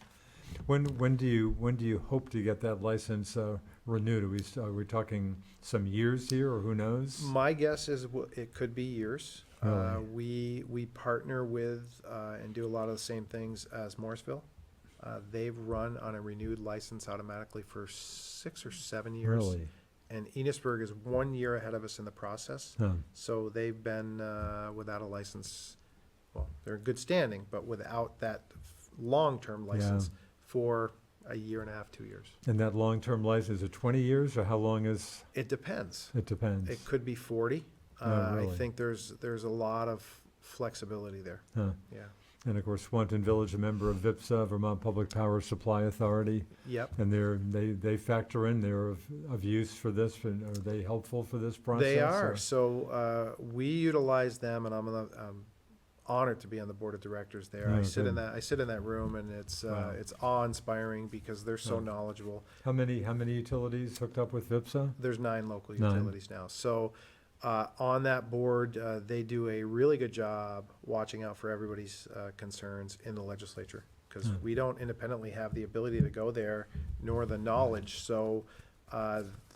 When do you hope to get that license renewed? Are we talking some years here, or who knows? My guess is it could be years. Really? We partner with and do a lot of the same things as Morrisville. They've run on a renewed license automatically for 6 or 7 years. Really? And Enosburg is 1 year ahead of us in the process. Huh. So they've been without a license. Well, they're in good standing, but without that long-term license for a year and a half, 2 years. And that long-term license, is it 20 years, or how long is? It depends. It depends. It could be 40. Really? I think there's a lot of flexibility there. Huh. Yeah. And of course, Swanton Village, a member of VIPSA, Vermont Public Power Supply Authority, Yep. and they factor in, they're of use for this, and are they helpful for this process? They are. or- So we utilize them, and I'm honored to be on the board of directors there. Oh, I sit in good. that room, and it's Wow. it's awe-inspiring because they're so Oh. knowledgeable. How many utilities hooked up with VIPSA? There's 9 local 9. utilities now. So on that board, they do a really good job watching out for everybody's concerns in the legislature, because Hmm. we don't independently have the ability to go there, nor the knowledge. So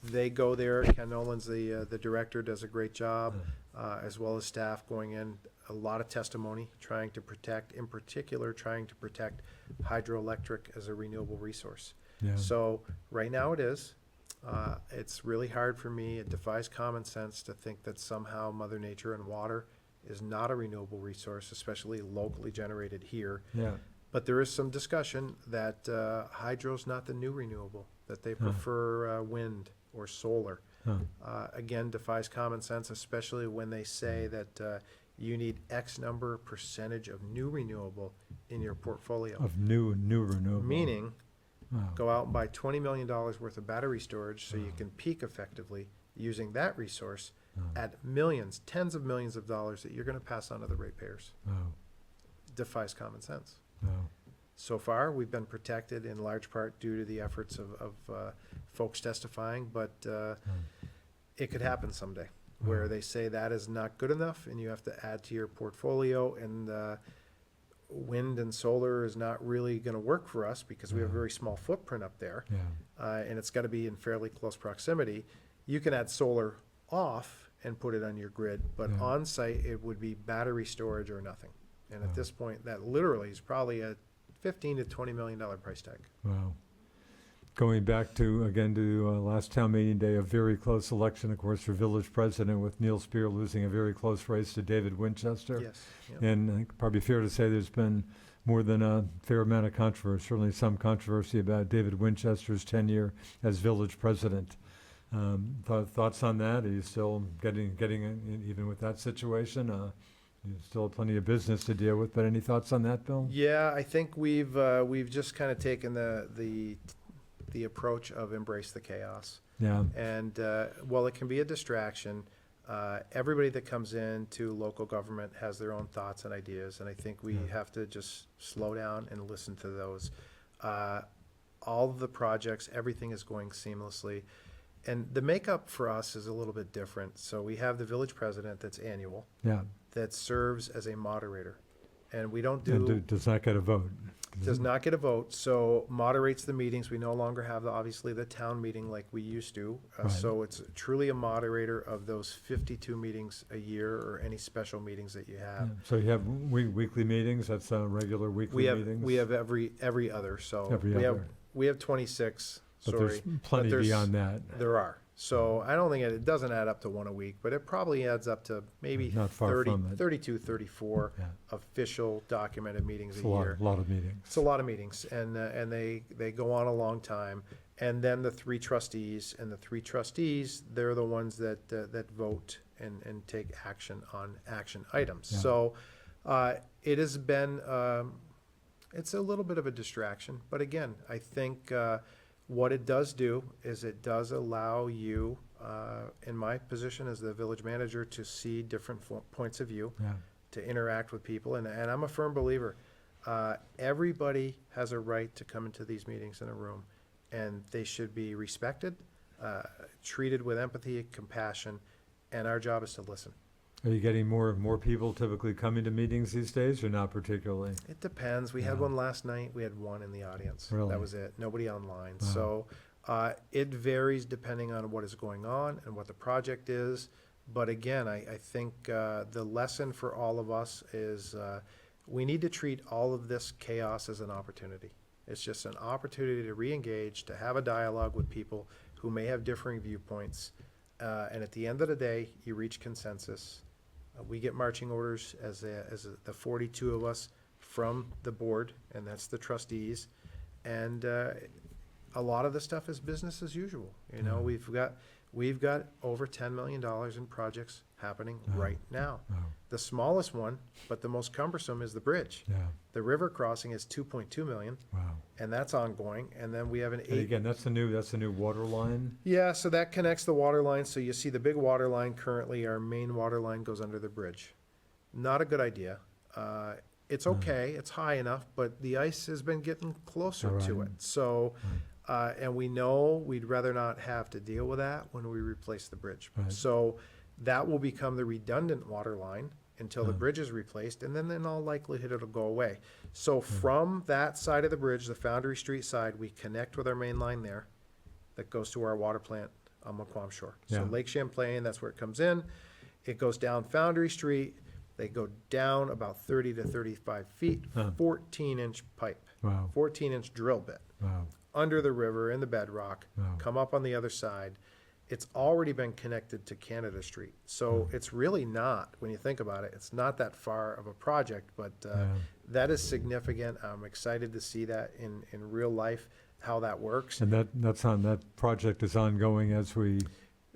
they go there. Ken Nolan's the director, does a great job, as well as staff going in. A lot of testimony, trying to protect, in particular, trying to protect hydroelectric as a renewable resource. Yeah. So right now it is. It's really hard for me. It defies common sense to think that somehow Mother Nature and water is not a renewable resource, especially locally generated here. Yeah. But there is some discussion that hydro's not the new renewable, that they prefer wind or solar. Huh. Again, defies common sense, especially when they say that you need X number percentage of new renewable in your portfolio. Of new renewable. Meaning, Wow. go out and buy $20 million worth of battery storage so you can peak effectively using that resource at millions, tens of millions of dollars that you're going to pass on to the ratepayers. Wow. Defies common sense. Wow. So far, we've been protected in large part due to the efforts of folks testifying, but it could happen someday where they say that is not good enough and you have to add to your portfolio, and wind and solar is not really going to work for us because we have a very small footprint up there, Yeah. and it's got to be in fairly close proximity. You can add solar off and put it on your grid, but Yeah. on site it would be battery storage or nothing. And Wow. at this point, that literally is probably a $15 to $20 million price tag. Wow. Going back to last town meeting day, a very close election, of course, for village president, with Neil Spear losing a very close race to David Winchester. Yes. Yep. And I think probably fair to say there's been more than a fair amount of controversy, certainly some controversy about David Winchester's tenure as village president. Thoughts on that? Are you still getting even with that situation? You still have plenty of business to deal with, but any thoughts on that, Bill? Yeah, I think we've just kind of taken the approach of embrace the chaos. Yeah. And while it can be a distraction, everybody that comes into local government has their own thoughts and ideas, and I think we have to just slow down and listen to those. All of the projects, everything is going seamlessly. And the makeup for us is a little bit different. So we have the village president that's annual, Yeah. that serves as a moderator. And we don't And does not get a vote. does not get a vote, so moderates the meetings. We no longer have, obviously, the town meeting like we used to. Right. So it's truly a moderator of those 52 meetings a year, or any special meetings that you have. Yeah. So you have weekly meetings, that's regular weekly meetings? We have every other, so Every we other. have 26, But sorry. there's plenty there's- beyond that. There are. So I don't think it doesn't add up to one a week, but it probably adds up to maybe Not far from it. 32, 34 Yeah. official documented meetings It's a a year. lot of meetings. It's a lot of meetings, and they go on a long time. And then the 3 trustees, they're the ones that vote and take action on action items. Yeah. So it has been, it's a little bit of a distraction, but again, I think what it does do is it does allow you, in my position as the village manager, to see different points of view, Yeah. to interact with people, and I'm a firm believer. Everybody has a right to come into these meetings in a room, and they should be respected, treated with empathy and compassion, and our job is to listen. Are you getting more people typically coming to meetings these days, or not particularly? It depends. We had Yeah. one last night. We had one in the audience. Really? That was it. Nobody online. Wow. So it varies depending on what is going on and what the project is. But again, I think the lesson for all of us is we need to treat all of this chaos as an opportunity. It's just an opportunity to re-engage, to have a dialogue with people, who may have differing viewpoints. And at the end of the day, you reach consensus. We get marching orders as the 42 of us from the board, and that's the trustees. And a lot of the stuff is business as usual. You know, we've got over $10 million in projects happening right now. The smallest one, but the most cumbersome, is the bridge. The river crossing is 2.2 million. And that's ongoing. And then we have an And again, that's the new water line. Yeah, so that connects the water line. So you see the big water line currently, our main water line goes under the bridge. Not a good idea. It's okay, it's high enough, but the ice has been getting closer to it. So, and we know we'd rather not have to deal with that when we replace the bridge. So that will become the redundant water line until the bridge is replaced, and then in all likelihood it'll go away. So from that side of the bridge, the Foundry Street side, we connect with our main line there that goes to our water plant on Maquam Shore. So Lake Champlain, that's where it comes in. It goes down Foundry Street. They go down about 30 to 35 feet, 14-inch pipe, 14-inch drill bit, under the river in the bedrock, come up on the other side. It's already been connected to Canada Street. So it's really not, when you think about it, it's not that far of a project, but that is significant. I'm excited to see that in real life, how that works. And that project is ongoing as we...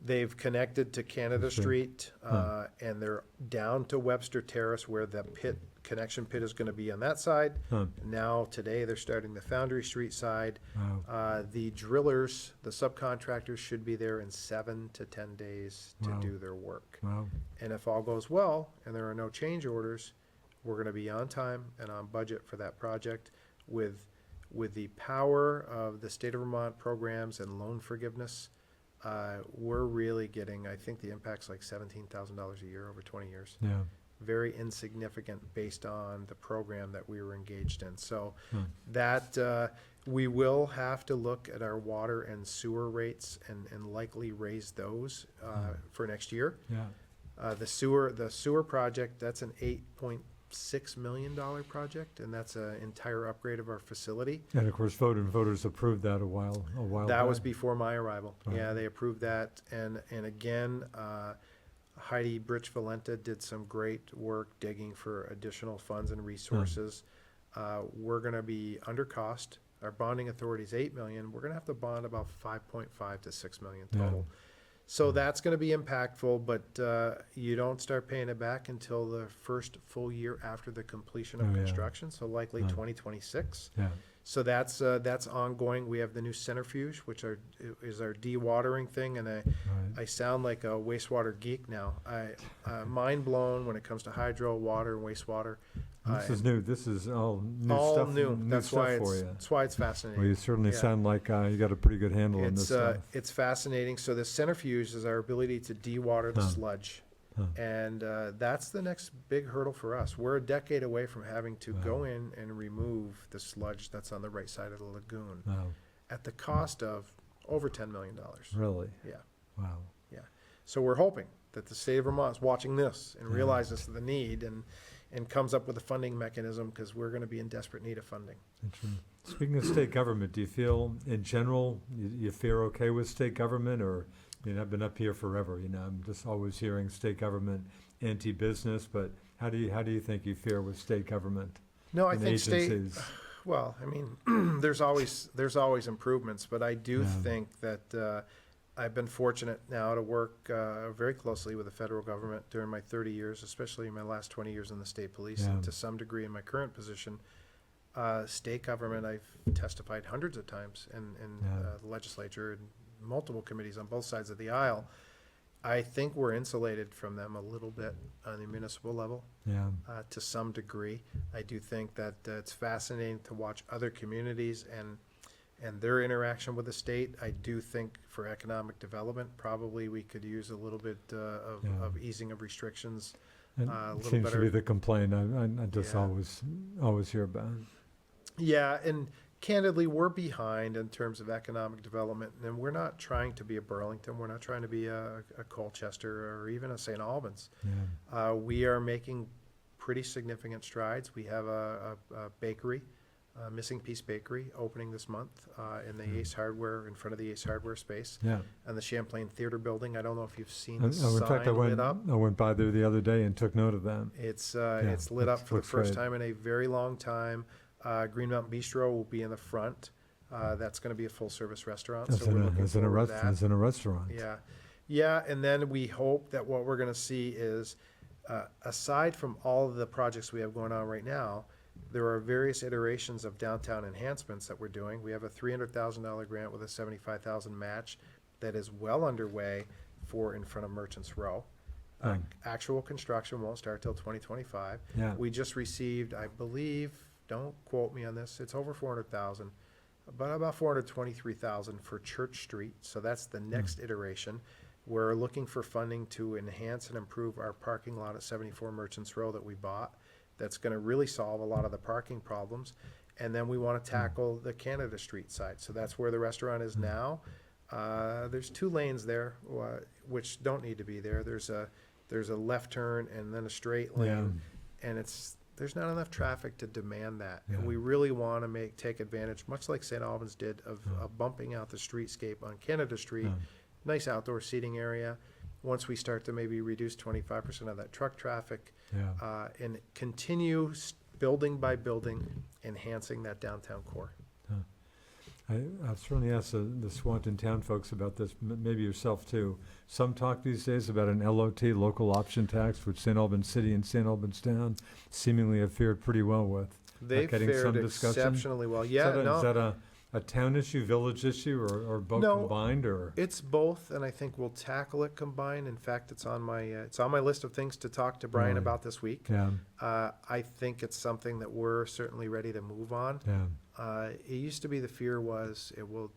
They've connected to Canada Street, and they're down to Webster Terrace where the connection pit is going to be on that side. Now, today, they're starting the Foundry Street side. The drillers, the subcontractors, should be there in 7 to 10 days to do their work. And if all goes well and there are no change orders, we're going to be on time and on budget for that project with the power of the state of Vermont programs and loan forgiveness. We're really getting, I think the impact's like $17,000 a year over 20 years. Very insignificant based on the program that we were engaged in. So that we will have to look at our water and sewer rates and likely raise those for next year. The sewer project, that's an $8.6 million project, and that's an entire upgrade of our facility. And of course, voters approved that a while That back. was before my arrival. Yeah, they approved that. And again, Heidi Brich-Valenta did some great work digging for additional funds and resources. We're going to be under cost. Our bonding authority is $8 million. We're going to have to bond about 5.5 to 6 million total. So that's going to be impactful, but you don't start paying it back until the first full year after the completion of construction, so likely 2026. So that's ongoing. We have the new centrifuge, which is our dewatering thing, and I sound like a wastewater geek now. Mind blown when it comes to hydro, water, and wastewater. This is new. This is all new all stuff. new. That's why for you. that's why it's fascinating. Well, you certainly sound like you got a pretty good handle on this stuff. It's fascinating. So the centrifuge is our ability to dewater the sludge. And that's the next big hurdle for us. We're a decade away from having to go in and remove the sludge that's on the right side of the lagoon at the cost of over $10 million. Really? Yeah. Wow. Yeah. So we're hoping that the state of Vermont is watching this and realizes the need and comes up with a funding mechanism, because we're going to be in desperate need of funding. Speaking of state government, do you feel in general you fare okay with state government? Or, I've been up here forever, I'm just always hearing state government anti-business, but how do you think you fare with state government? No, I think agencies? Well, I mean, there's always improvements, but I do think that I've been fortunate now to work very closely with the federal government during my 30 years, especially my last 20 years in the state police, and to some degree in my current position. State government, I've testified hundreds of times in the legislature and multiple committees on both sides of the aisle. I think we're insulated from them a little bit on the municipal level, to some degree. I do think that it's fascinating to watch other communities and their interaction with the state. I do think for economic development, probably we could use a little bit of easing of restrictions. And A little seems better. to be the complaint I just always hear about. Yeah, and candidly, we're behind in terms of economic development, and we're not trying to be a Burlington. We're not trying to be a Colchester or even a St. Albans. We are making pretty significant strides. We have a bakery Missing Piece Bakery opening this month in the Ace Hardware, in front of the Ace Hardware space. Yeah. And the Champlain Theater Building. I don't know if you've seen In the fact, sign lit up. I went by there the other day and took note of that. It's lit up for the looks first great. time in a very long time. Green Mountain Bistro will be in the front. That's going to be a full-service restaurant, so we're looking forward to that. As in a restaurant. Yeah, and then we hope that what we're going to see is, aside from all of the projects we have going on right now, there are various iterations of downtown enhancements that we're doing. We have a $300,000 grant with a $75,000 match that is well underway for in front of Merchants Row. Actual construction won't start till 2025. Yeah. We just received, I believe, don't quote me on this, it's over 400,000, but about 423,000 for Church Street. So that's the next iteration. We're looking for funding to enhance and improve our parking lot at 74 Merchants Row that we bought. That's going to really solve a lot of the parking problems. And then we want to tackle the Canada Street side. So that's where the restaurant is now. There's 2 lanes there, which don't need to be there. There's a left turn and then a straight lane, and there's not enough traffic to demand that. Yeah. And we really want to take advantage, much like St. Albans did, of bumping out the streetscape on Canada Street. Nice outdoor seating area. Once we start to maybe reduce 25% of that truck traffic, and continue building by building, enhancing that downtown core. I've certainly asked the Swanton town folks about this, maybe yourself too. Some talk these days about an LOT, local option tax, which St. Albans City and St. Albans Town seemingly have fared pretty well with. They've Getting fared some discussion? exceptionally well. Is Yeah, that a town issue, village issue, or both No. combined, or? It's both, and I think we'll tackle it combined. In fact, it's on my list of things to talk to Brian Really? about this week. Yeah, I think it's something that we're certainly ready to move on. yeah, It used to be the fear was it will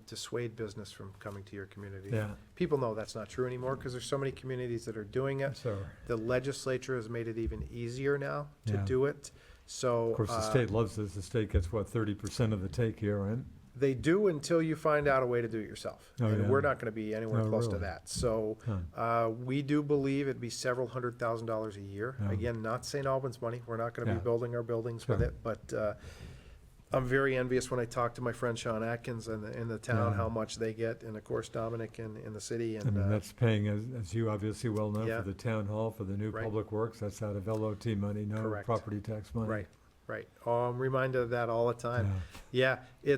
dissuade business from coming to your community. yeah. People know that's not true anymore because there's so many communities that are doing it. So, The legislature has made it even easier now to Yeah. do it. So of course, the state loves this. The state gets, 30% of the take here, right? they do until you find out a way to do it yourself. Oh, And yeah. we're not going to be anywhere Oh, close to really? that. So Huh. we do believe it'd be several $100,000s a year. Yeah. Again, not St. Albans money. We're not going to Yeah. be building our buildings with Sure. it. But I'm very envious when I talk to my friend Sean Atkins in the town, Yeah. how much they get. And of course, Dominic in the city. I And mean, that's paying, as you obviously well know, Yeah. for the town hall, for the new Right. public works. That's out of LOT money, no Correct. property tax money. right. Oh, I'm reminded of that all the time. Yeah. Yeah,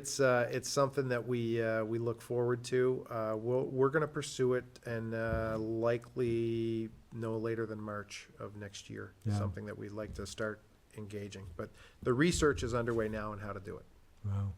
it's something that we look forward to. We're going to pursue it, and likely no later than March of next year. Yeah. Something that we'd like to start engaging. But the research is underway now on how to do it. Wow.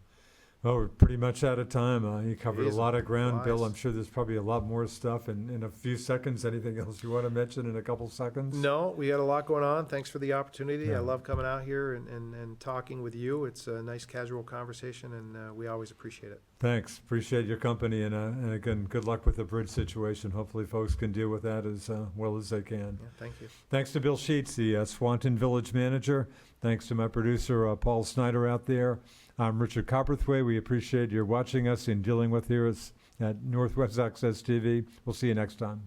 Well, we're pretty much out of time. You covered a Jeez, lot of ground, Bill. flies. I'm sure there's probably a lot more stuff in a few seconds. Anything else you want to mention in a couple seconds? No, we had a lot going on. Thanks for the opportunity. Yeah. I love coming out here and talking with you. It's a nice casual conversation, and we always appreciate it. Thanks. Appreciate your company. And again, good luck with the bridge situation. Hopefully folks can deal with that as well as they can. Yeah, thank you. Thanks to Bill Sheets, the Swanton Village Manager. Thanks to my producer, Paul Snyder out there. I'm Richard Cowperthwait. We appreciate your watching us and dealing with here at Northwest Access TV. We'll see you next time.